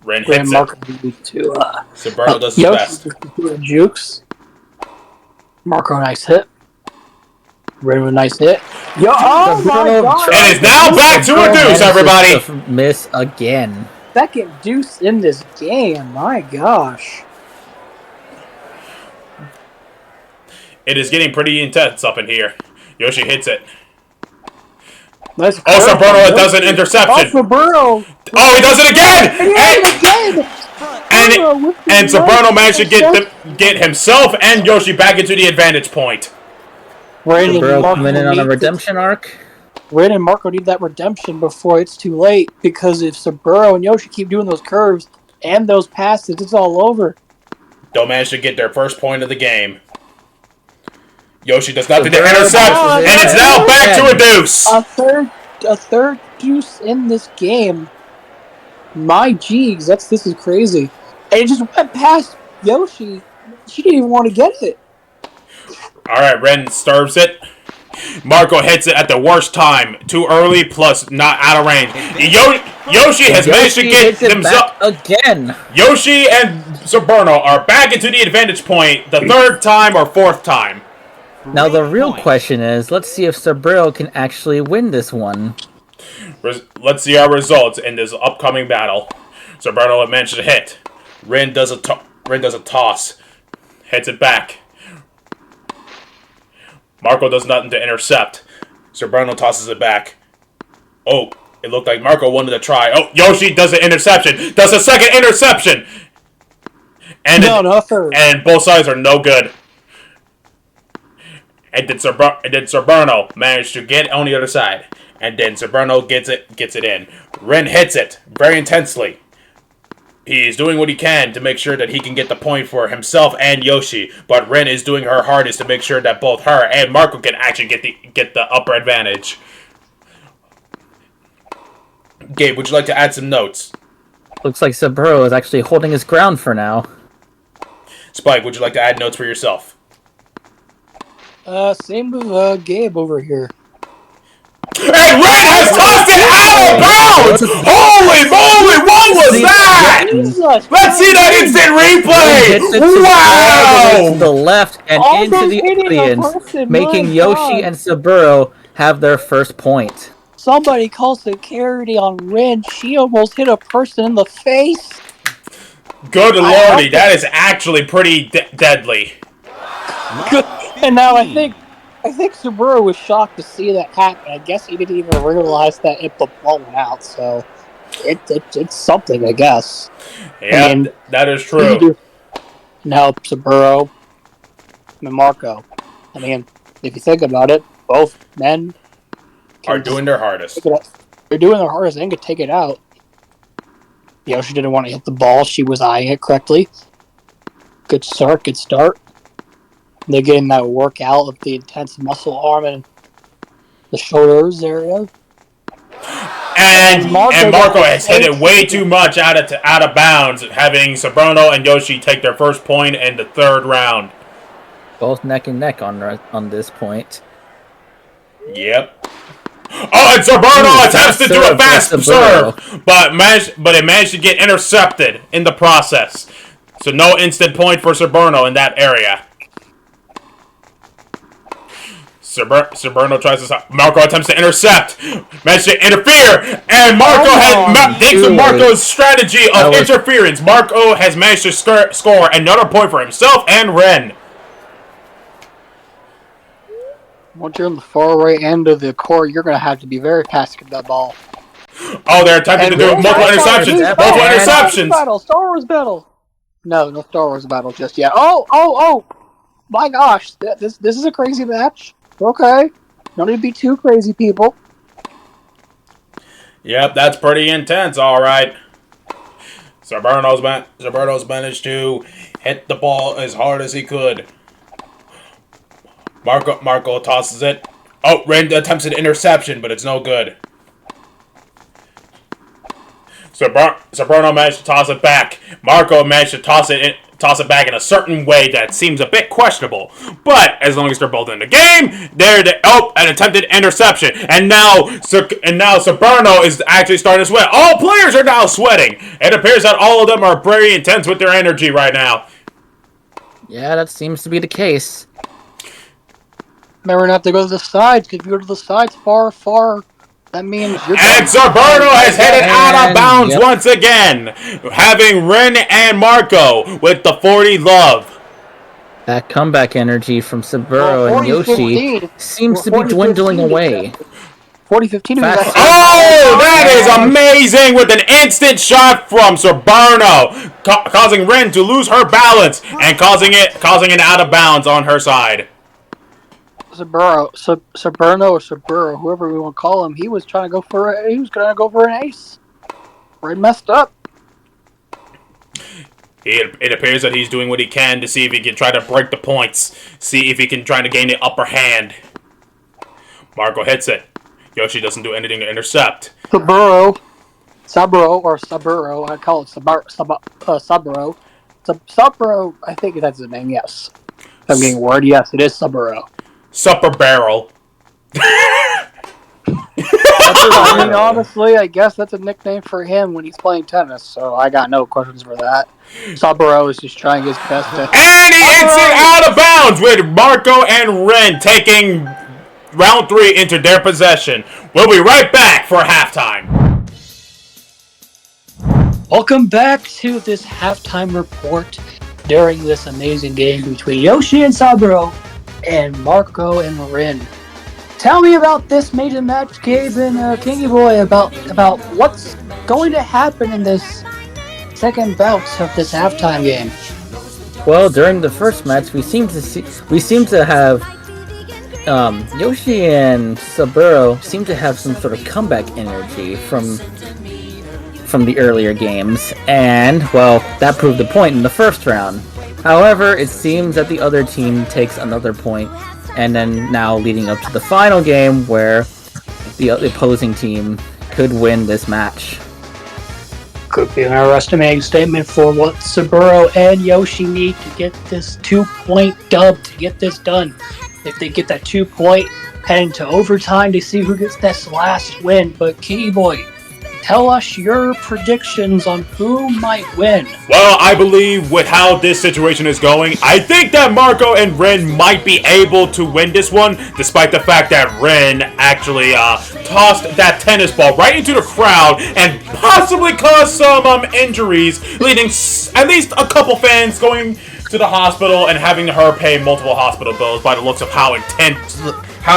Ren hits Marco it. Saburo does his best. Jukes. Marco, nice hit. Ren with a nice hit. Oh my God! It is now back to a deuce, everybody! Miss again. Second deuce in this game. My gosh. It is getting pretty intense up in here. Yoshi hits it. Nice Saburo does an interception. Saburo. Oh, he does it again! And Saburo managed to get himself and Yoshi back into the advantage point. Saburo coming in on a redemption arc. Ren and Marco need that redemption before it's too late, because if Saburo and Yoshi keep doing those curves and those passes, it's all over. Don't manage to get their first point of the game. Yoshi does nothing to intercept, and it's now back to a deuce. A third deuce in this game. My jeez, this is crazy. And it just went past Yoshi. She didn't even want to get it. All right, Ren serves it. Marco hits it at the worst time. Too early, plus not out of range. Yoshi has managed to get himself again. Yoshi and Saburo are back into the advantage point the third time or fourth time. Now the real question is, let's see if Saburo can actually win this one. Let's see our results in this upcoming battle. Saburo managed to hit. Ren does a toss. Hits it back. Marco does nothing to intercept. Saburo tosses it back. Oh, it looked like Marco wanted to try. Oh, Yoshi does an interception. Does a second interception. And and both sides are no good. And then Saburo managed to get on the other side. And then Saburo gets it in. Ren hits it very intensely. He is doing what he can to make sure that he can get the point for himself and Yoshi. But Ren is doing her hardest to make sure that both her and Marco can actually get the upper advantage. Gabe, would you like to add some notes? Looks like Saburo is actually holding his ground for now. Spike, would you like to add notes for yourself? Same with Gabe over here. And Ren has tossed it out of bounds! Holy moly, what was that? Let's see that instant replay! Wow! To the left and into the audience, making Yoshi and Saburo have their first point. Somebody call security on Ren. She almost hit a person in the face. Good lordy, that is actually pretty deadly. Good. And now I think Subaru was shocked to see that happen. I guess he didn't even realize that it blown out. So it's something, I guess. Yeah, I mean, that is true. Now Subaru and Marco. I mean, if you think about it, both men Are doing their hardest. They're doing their hardest and could take it out. Yoshi didn't want to hit the ball. She was eyeing it correctly. Good start. They're getting that workout of the intense muscle arm and the shoulders area. And Marco has hit it way too much out of bounds, having Sabrono and Yoshi take their first point in the third round. Both neck and neck on this point. Yep. Oh, and Sabrono attempts to do a fast serve, but it managed to get intercepted in the process. So no instant point for Sabrono in that area. Saberno tries to... Marco attempts to intercept. Managed to interfere. And Marco thanks to Marco's strategy of interference, Marco has managed to score another point for himself and Ren. Once you're on the far right end of the court, you're going to have to be very fast with that ball. Oh, they're attempting to do multiple interceptions. Star Wars battle. No Star Wars battle just yet. Oh! My gosh, this is a crazy match. Okay. Don't need to be too crazy, people. Yep, that's pretty intense, alright. Zaberno's managed to hit the ball as hard as he could. Marco tosses it. Oh, Ren attempts an interception, but it's no good. Zaberno managed to toss it back. Marco managed to toss it back in a certain way that seems a bit questionable. But as long as they're both in the game, an attempted interception. And now Saberno is actually starting to sweat. All players are now sweating. It appears that all of them are very intense with their energy right now. Yeah, that seems to be the case. Remember not to go to the sides, because if you go to the sides far, that means you're... And Saberno has hit it out of bounds once again, having Ren and Marco with the 40 love. That comeback energy from Saburo and Yoshi seems to be dwindling away. 40-15. Oh, that is amazing with an instant shot from Saberno, causing Ren to lose her balance and causing it out of bounds on her side. Saberno or Saburo, whoever we want to call him, he was trying to go for an ace. Right, messed up. It appears that he's doing what he can to see if he can try to break the points, see if he can try to gain the upper hand. Marco hits it. Yoshi doesn't do anything to intercept. Saburo, I call it Saburo. Saburo, I think that's his name, yes. I'm getting word, yes, it is Saburo. Supper Barrel. Honestly, I guess that's a nickname for him when he's playing tennis, so I got no questions for that. Saburo is just trying his best to... And he hits it out of bounds with Marco and Ren taking round 3 into their possession. We'll be right back for halftime. Welcome back to this halftime report during this amazing game between Yoshi and Saburo and Marco and Ren. Tell me about this major match, Gabe and Kingy Boy, about what's going to happen in this second bout of this halftime game. Well, during the first match, we seem to have Yoshi and Saburo seem to have some sort of comeback energy from the earlier games, and well, that proved the point in the first round. However, it seems that the other team takes another point, and then now leading up to the final game where the opposing team could win this match. Could be an estimating statement for what Saburo and Yoshi need to get this 2-point dub to get this done. If they get that 2-point, head into overtime to see who gets this last win. But Kingy Boy, tell us your predictions on who might win. Well, I believe with how this situation is going, I think that Marco and Ren might be able to win this one, despite the fact that Ren actually tossed that tennis ball right into the crowd and possibly caused some injuries, leading at least a couple fans going to the hospital and having her pay multiple hospital bills by the looks of how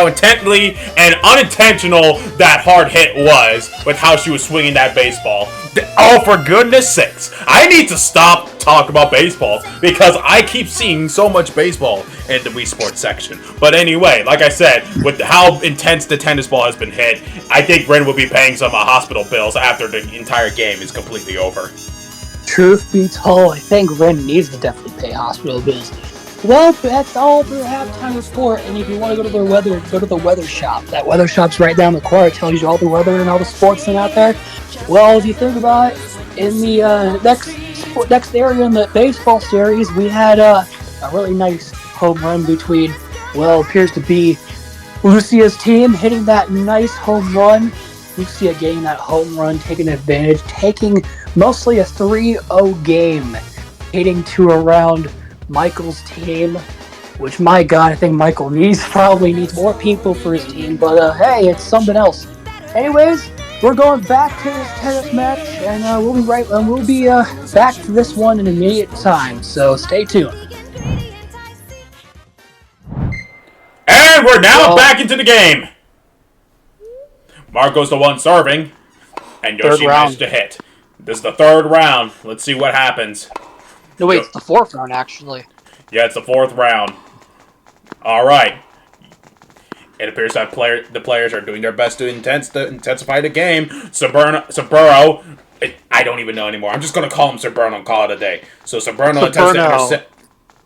intently and unintentional that hard hit was with how she was swinging that baseball. Oh, for goodness sakes. I need to stop talking about baseball because I keep seeing so much baseball in the Wii Sports section. But anyway, like I said, with how intense the tennis ball has been hit, I think Ren will be paying some hospital bills after the entire game is completely over. Truth be told, I think Ren needs to definitely pay hospital bills. Well, that's all their halftime report. And if you want to go to go to the weather shop. That weather shop's right down the corner. It tells you all the weather and all the sports and out there. Well, if you think about it, in the next area in the baseball series, we had a really nice home run between, well, appears to be Lucia's team hitting that nice home run. Lucia getting that home run, taking advantage, taking mostly a 3-0 game, hitting to around Michael's team, which, my God, I think Michael probably needs more people for his team, but hey, it's something else. Anyways, we're going back to this tennis match, and we'll be back to this one in immediate time, so stay tuned. And we're now back into the game. Marco's the one serving, and Yoshi managed to hit. This is the third round. Let's see what happens. No, wait, it's the fourth round, actually. Yeah, it's the fourth round. All right. It appears that the players are doing their best to intensify the game. Saburo, I don't even know anymore. I'm just going to call him Saburno and call it a day. So Saburno attempts to intercept.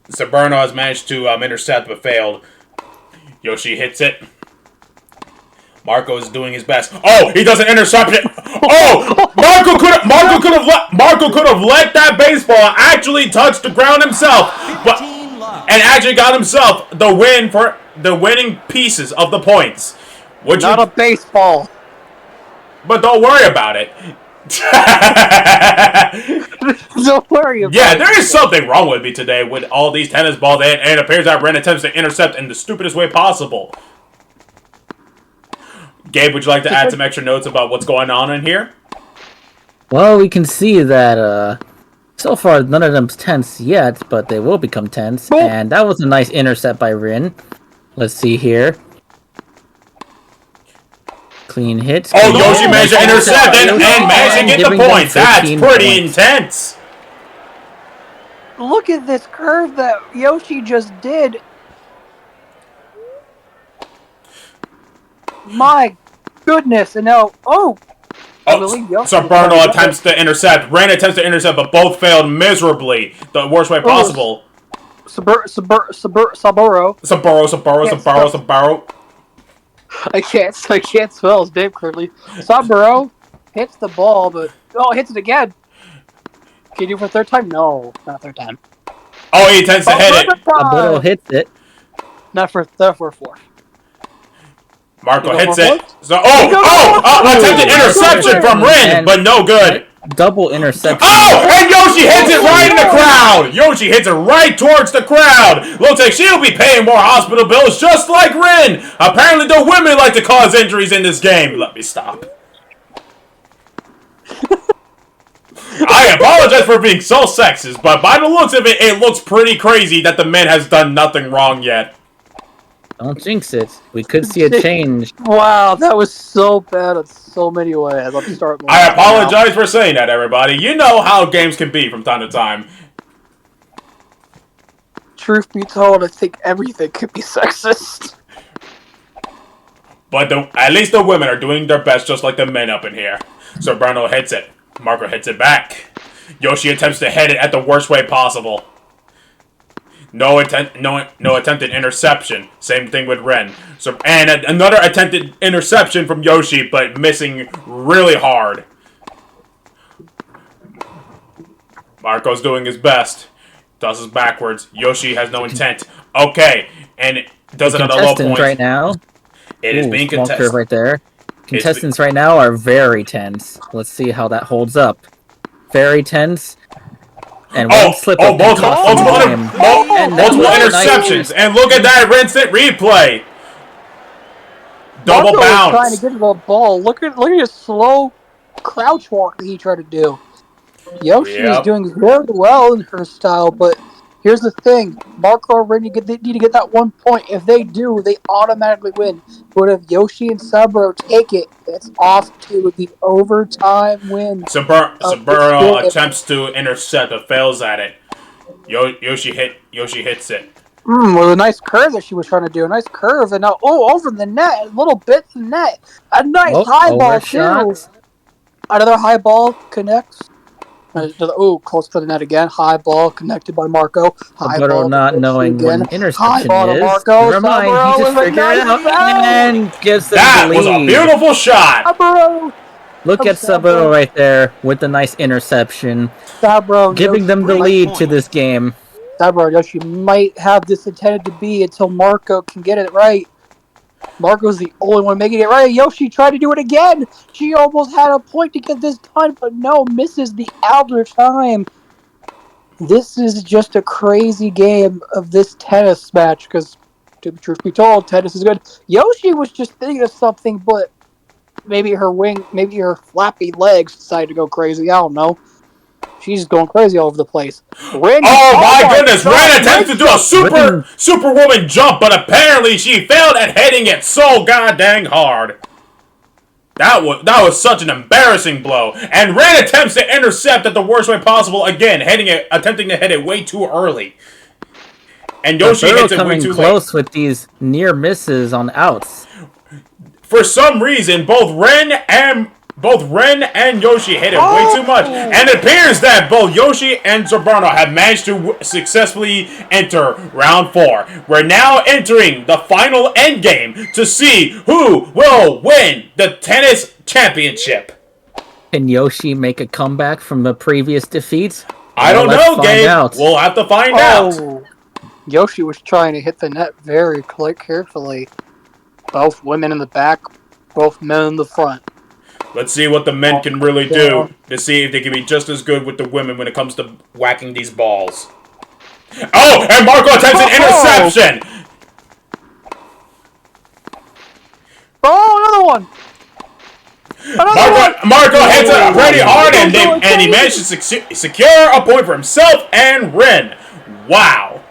Saburno has managed to intercept but failed. Yoshi hits it. Marco is doing his best. Oh, he doesn't intercept it. Oh, Marco could have let that baseball actually touch the ground himself, and actually got himself the win for the winning pieces of the points. Not a baseball. But don't worry about it. Don't worry about it. Yeah, there is something wrong with me today with all these tennis balls, and it appears that Ren attempts to intercept in the stupidest way possible. Gabe, would you like to add some extra notes about what's going on in here? Well, we can see that so far none of them's tense yet, but they will become tense. And that was a nice intercept by Rin. Let's see here. Clean hits. Oh, Yoshi managed to intercept and managed to get the point. That's pretty intense. Look at this curve that Yoshi just did. My goodness, and now, Saburno attempts to intercept. Ren attempts to intercept, but both failed miserably. The worst way possible. Saburo. I can't spell his name correctly. Saburo hits the ball, but hits it again. Can you do it for a third time? No, not a third time. Oh, he attempts to hit it. Saburo hits it. Not for fourth. Marco hits it. So, attempted interception from Rin, but no good. Double interception. Oh, and Yoshi hits it right in the crowd. Yoshi hits it right towards the crowd. Looks like she'll be paying more hospital bills just like Rin. Apparently the women like to cause injuries in this game. Let me stop. I apologize for being so sexist, but by the looks of it, it looks pretty crazy that the men has done nothing wrong yet. Don't jinx it. We could see a change. Wow, that was so bad in so many ways. I apologize for saying that, everybody. You know how games can be from time to time. Truth be told, I think everything could be sexist. But at least the women are doing their best, just like the men up in here. So Bruno hits it. Marco hits it back. Yoshi attempts to hit it at the worst way possible. No attempted interception. Same thing with Ren. And another attempted interception from Yoshi, but missing really hard. Marco's doing his best. Tosses backwards. Yoshi has no intent. Okay, and does it at a low point. Right now. It is being contested. Curve right there. Contestants right now are very tense. Let's see how that holds up. Very tense. And one slip of multiple interceptions. And look at that instant replay. Double Marco bounce. was trying to get to the ball. Look at his slow crouch walk that he tried to do. Yoshi is doing very well in her style, but here's the thing. Marco and Ren need to get that 1 point. If they do, they automatically win. But if Yoshi and Saburo take it, it's off to the overtime win. Saburo attempts to intercept but fails at it. Yoshi hits it. With a nice curve that she was trying to do. A nice curve. And now, over the net. A little bit of the net. A nice high ball, too. Another high ball connects. Close to the net again. High ball connected by Marco. High ball not knowing when interception high ball to is. Marco. Never mind, he just figured it out and gives them that the lead. Was a beautiful shot. Saburo. Look at Saburo right there with the nice interception. Saburo, giving them the lead to this game. Saburo, Yoshi might have this intended to be until Marco can get it right. Marco's the only one making it right. Yoshi tried to do it again. She almost had a point to get this done, but no, misses the outer time. This is just a crazy game of this tennis match, because, to be truth be told, tennis is good. Yoshi was just thinking of something, but maybe her flappy legs decided to go crazy. I don't know. She's going crazy all over the place. Ren, my goodness! Ren attempts to do a superwoman jump, but apparently she failed at hitting it so goddamn hard. That was such an embarrassing blow. And Ren attempts to intercept at the worst way possible again, attempting to hit it way too early. And Yoshi hits it way too close with these near misses on outs. For some reason, both Ren and Yoshi hit it way too much. And it appears that both Yoshi and Saburo have managed to successfully enter round 4. We're now entering the final endgame to see who will win the tennis championship. Can Yoshi make a comeback from the previous defeats? I don't know, Gabe. We'll have to find out. Yoshi was trying to hit the net very carefully. Both women in the back, both men in the front. Let's see what the men can really do to see if they can be just as good with the women when it comes to whacking these balls. Oh, and Marco attempts an interception! Oh, another one! Marco hits it pretty hard, and he managed to secure a point for himself and Ren. Wow.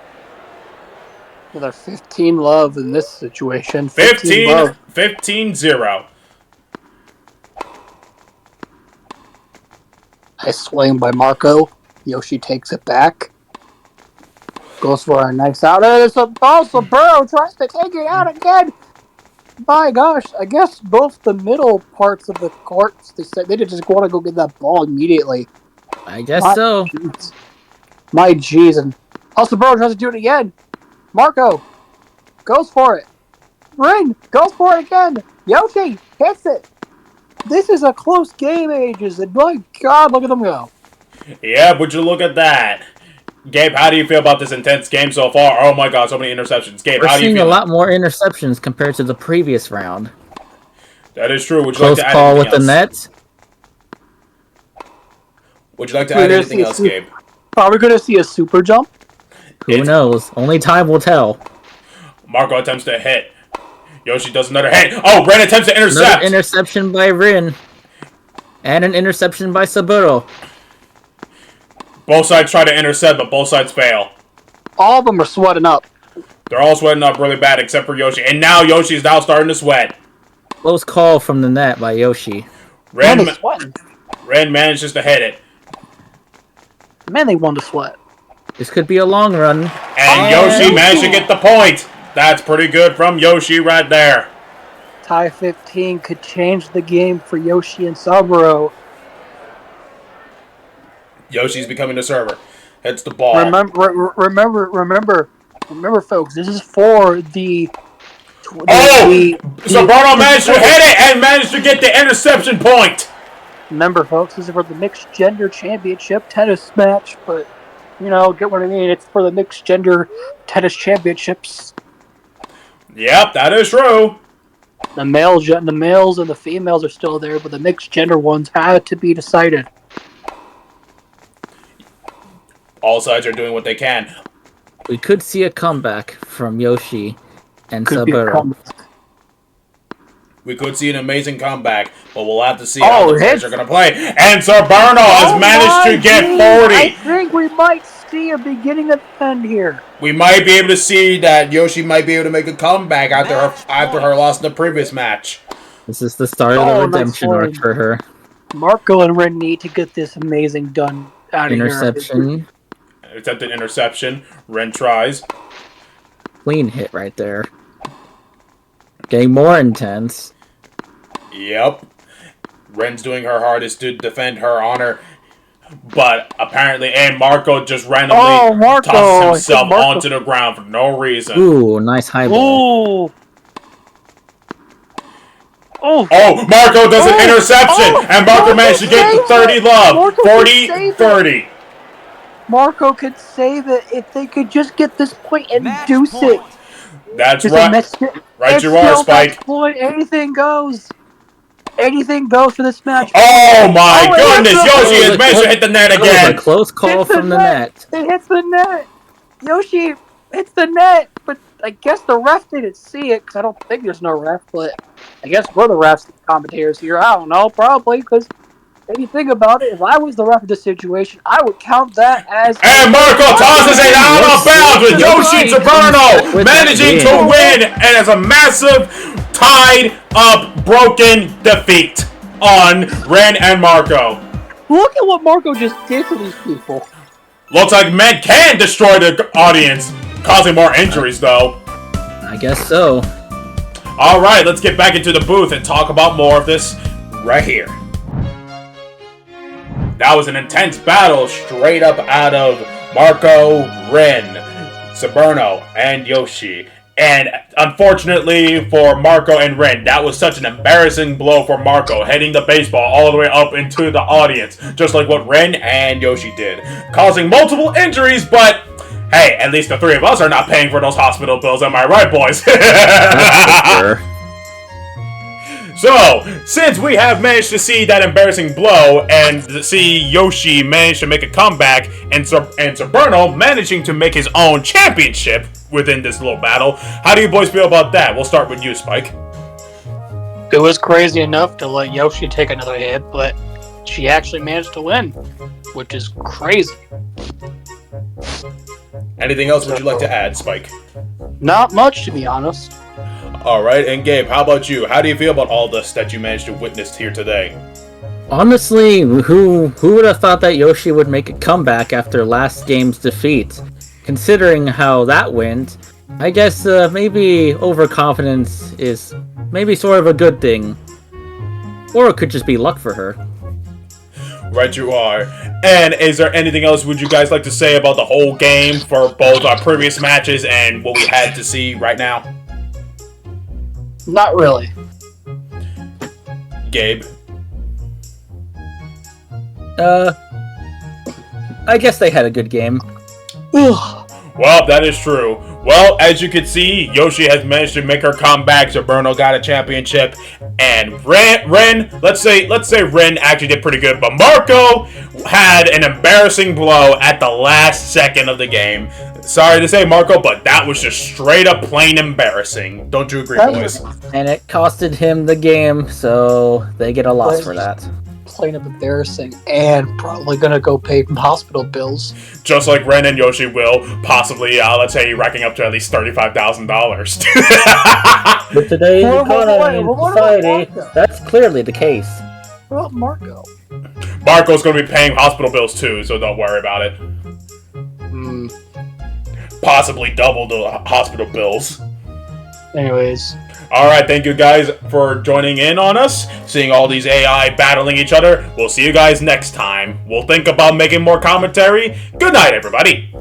Another 15 love in this situation. 15-0. Nice swing by Marco. Yoshi takes it back. Goes for a nice out. There's a ball. Saburo tries to take it out again. My gosh, I guess both the middle parts of the court, they just want to go get that ball immediately. I guess so. Geez. My jeez. And Saburo tries to do it again. Marco goes for it. Rin goes for it again. Yoshi hits it. This is a close game, Ages, and my God, look at them go. Yeah, would you look at that? Gabe, how do you feel about this intense game so far? Oh my God, so many interceptions. Gabe, how do you feel? We're seeing a lot more interceptions compared to the previous round. That is true. Would you Close like to add call anything with the net. Would you like to add anything else, Gabe? Are we going to see a super jump? Who knows? Only time will tell. Marco attempts to hit. Yoshi does another hit. Oh, Ren attempts to intercept. Another interception by Rin. And an interception by Saburo. Both sides try to intercept, but both sides fail. All of them are sweating up. They're all sweating up really bad except for Yoshi. And now Yoshi's now starting to sweat. Close call from the net by Yoshi. Ren manages to hit it. Man, they want to sweat. This could be a long run. And Yoshi managed to get the point. That's pretty good from Yoshi right there. Tie 15 could change the game for Yoshi and Saburo. Yoshi's becoming the server. Hits the ball. Remember, folks. This is for the. Saburo managed to hit it and managed to get the interception point. Remember, folks, this is for the mixed gender championship tennis match. But get what I mean. It's for the mixed gender tennis championships. Yep, that is true. The males and the females are still there, but the mixed gender ones had to be decided. All sides are doing what they can. We could see a comeback from Yoshi and Could be a Saburo. comeback. We could see an amazing comeback, but we'll have to see how the players hits. are going to play. And Saburno has managed to get 40. I think we might see a beginning of the end here. We might be able to see that Yoshi might be able to make a comeback after her loss in the previous match. This is the start of the redemption arc for her. Marco and Ren need to get this amazing done out of here. Interception. Attempted interception. Ren tries. Clean hit right there. Getting more intense. Yep. Ren's doing her hardest to defend her honor. But apparently, and Marco just randomly tosses himself onto the ground for no reason. Ooh, nice high ball. Oh, Marco does an interception, and Marco managed to get the 30 love. 40-30. Marco could save it if they could just get this point and deuce it. That's right. Right you are, Spike. Point. Anything goes. Anything goes for this match. Oh my goodness! Yoshi has managed to hit the net again. A close call from the net. It hits the net. Yoshi hits the net, but I guess the ref didn't see it because I don't think there's no ref. But I guess we're the refs and commentators here. I don't know, probably because if you think about it, if I was the ref of this situation, I would count that as. And Marco tosses it out of bounds with Yoshi Taberno managing to win, and it's a massive tied up broken defeat on Ren and Marco. Look at what Marco just did to these people. Looks like men can destroy the audience, causing more injuries though. I guess so. Alright, let's get back into the booth and talk about more of this right here. That was an intense battle straight up out of Marco, Ren, Saburno, and Yoshi. And unfortunately for Marco and Ren, that was such an embarrassing blow for Marco, heading the baseball all the way up into the audience, just like what Ren and Yoshi did, causing multiple injuries, but hey, at least the three of us are not paying for those hospital bills, am I right, boys? That's for sure. So, since we have managed to see that embarrassing blow and to see Yoshi manage to make a comeback and Saburno managing to make his own championship within this little battle, how do you boys feel about that? We'll start with you, Spike. It was crazy enough to let Yoshi take another hit, but she actually managed to win, which is crazy. Anything else would you like to add, Spike? Not much, to be honest. Alright, and Gabe, how about you? How do you feel about all this that you managed to witness here today? Honestly, who would have thought that Yoshi would make a comeback after last game's defeat? Considering how that went, I guess maybe overconfidence is maybe sort of a good thing. Or it could just be luck for her. Right you are. And is there anything else would you guys like to say about the whole game for both our previous matches and what we had to see right now? Not really. Gabe? I guess they had a good game. Well, that is true. Well, as you can see, Yoshi has managed to make her comeback. Saburno got a championship, and Ren, let's say Ren actually did pretty good, but Marco had an embarrassing blow at the last second of the game. Sorry to say, Marco, but that was just straight up plain embarrassing. Don't you agree, boys? And it costed him the game, so they get a loss for that. Plain of embarrassing, and probably gonna go pay hospital bills. Just like Ren and Yoshi will, possibly, let's say, racking up to at least $35,000. With today's economy and society, that's clearly the case. What about Marco? Marco's going to be paying hospital bills too, so don't worry about it. Possibly double the hospital bills. Anyways. Alright, thank you guys for joining in on us, seeing all these AI battling each other. We'll see you guys next time. We'll think about making more commentary. Good night, everybody.